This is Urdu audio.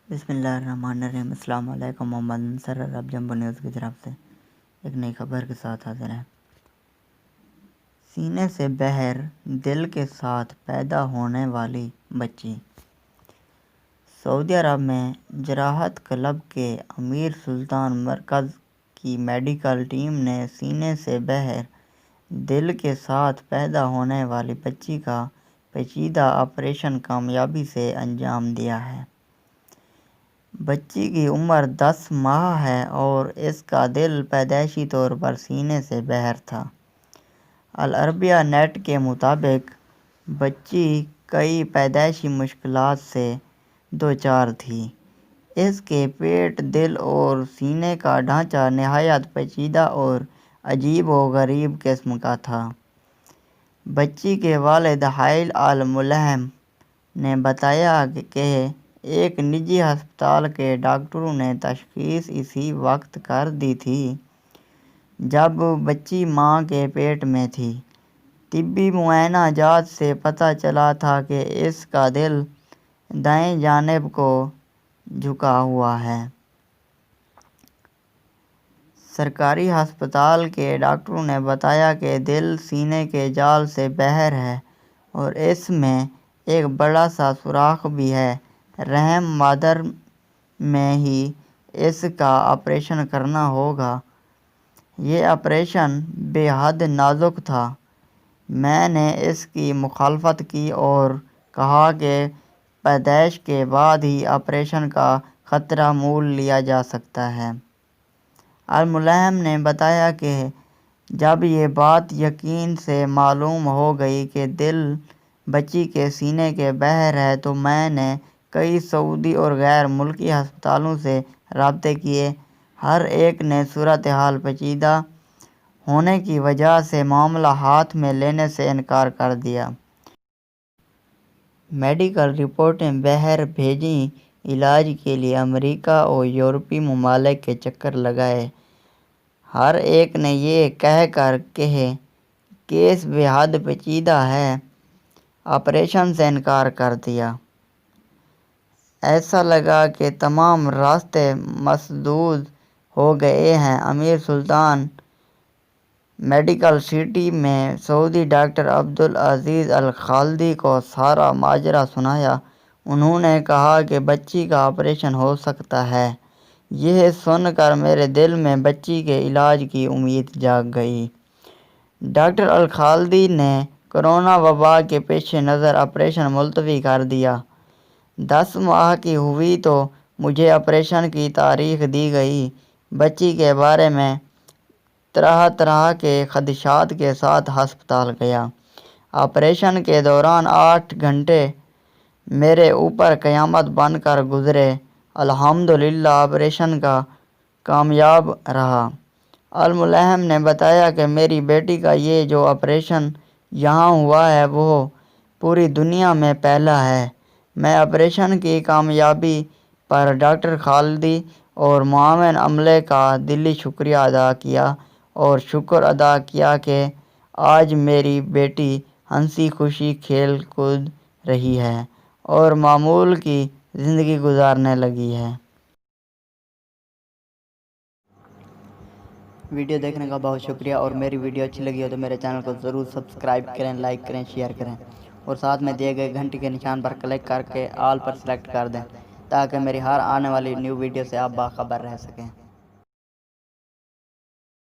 بسم اللہ الرحمن الرحیم۔ السلام علیکم۔ محمد انصر عرب جمبو نیوز کی طرف سے ایک نئی خبر کے ساتھ حاضر ہیں۔ سینے سے بہر دل کے ساتھ پیدا ہونے والی بچی۔ سعودی عرب میں جراحت کلب کے امیر سلطان مرکز کی میڈیکل ٹیم نے سینے سے بہر دل کے ساتھ پیدا ہونے والی بچی کا پیچیدہ آپریشن کامیابی سے انجام دیا ہے۔ بچی کی عمر 10 ماہ ہے اور اس کا دل پیدائشی طور پر سینے سے بہر تھا۔ العربیہ نیٹ کے مطابق بچی کئی پیدائشی مشکلات سے دوچار تھی۔ اس کے پیٹ، دل اور سینے کا ڈھانچہ نہایت پیچیدہ اور عجیب و غریب قسم کا تھا۔ بچی کے والد ہائل الملہم نے بتایا کہ ایک نجی ہسپتال کے ڈاکٹروں نے تشخیص اسی وقت کر دی تھی جب بچی ماں کے پیٹ میں تھی۔ طبی معائنہ جات سے پتہ چلا تھا کہ اس کا دل دائیں جانب کو جھکا ہوا ہے۔ سرکاری ہسپتال کے ڈاکٹروں نے بتایا کہ دل سینے کے جال سے باہر ہے اور اس میں ایک بڑا سا سوراخ بھی ہے۔ رحم مادر میں ہی اس کا آپریشن کرنا ہوگا۔ یہ آپریشن بے حد نازک تھا۔ میں نے اس کی مخالفت کی اور کہا کہ پیدائش کے بعد ہی آپریشن کا خطرہ مول لیا جا سکتا ہے۔ الملہم نے بتایا کہ جب یہ بات یقین سے معلوم ہو گئی کہ دل بچی کے سینے کے باہر ہے تو میں نے کئی سعودی اور غیر ملکی ہسپتالوں سے رابطے کیے۔ ہر ایک نے صورتحال پیچیدہ ہونے کی وجہ سے معاملہ ہاتھ میں لینے سے انکار کر دیا۔ میڈیکل رپورٹیں باہر بھیجیں۔ علاج کے لیے امریکہ اور یورپی ممالک کے چکر لگائے۔ ہر ایک نے یہ کہہ کر کہ کیس بے حد پیچیدہ ہے، آپریشن سے انکار کر دیا۔ ایسا لگا کہ تمام راستے مسدود ہو گئے ہیں۔ امیر سلطان میڈیکل سٹی میں سعودی ڈاکٹر عبدالعزیز الخالدی کو سارا ماجرا سنایا۔ انہوں نے کہا کہ بچی کا آپریشن ہو سکتا ہے۔ یہ سن کر میرے دل میں بچی کے علاج کی امید جاگ گئی۔ ڈاکٹر الخالدی نے کورونا وبا کے پیش نظر آپریشن ملتوی کر دیا۔ 10 ماہ کی ہوئی تو مجھے آپریشن کی تاریخ دی گئی۔ بچی کے بارے میں طرح طرح کے خدشات کے ساتھ ہسپتال گیا۔ آپریشن کے دوران 8 گھنٹے میرے اوپر قیامت بن کر گزرے۔ الحمدللہ آپریشن کامیاب رہا۔ الملہم نے بتایا کہ میری بیٹی کا یہ جو آپریشن یہاں ہوا ہے وہ پوری دنیا میں پہلا ہے۔ میں آپریشن کی کامیابی پر ڈاکٹر خالدی اور معاون عملے کا دلی شکریہ ادا کیا اور شکر ادا کیا کہ آج میری بیٹی ہنسی خوشی کھیل کود رہی ہے اور معمول کی زندگی گزارنے لگی ہے۔ ویڈیو دیکھنے کا بہت شکریہ اور میری ویڈیو اچھی لگی ہو تو میرے چینل کو ضرور سبسکرائب کریں، لائک کریں، شیئر کریں اور ساتھ میں دیے گئے گھنٹی کے نشان پر کلک کر کے آل پر سلیکٹ کر دیں تاکہ میری ہر آنے والی نیو ویڈیو سے آپ باخبر رہ سکیں۔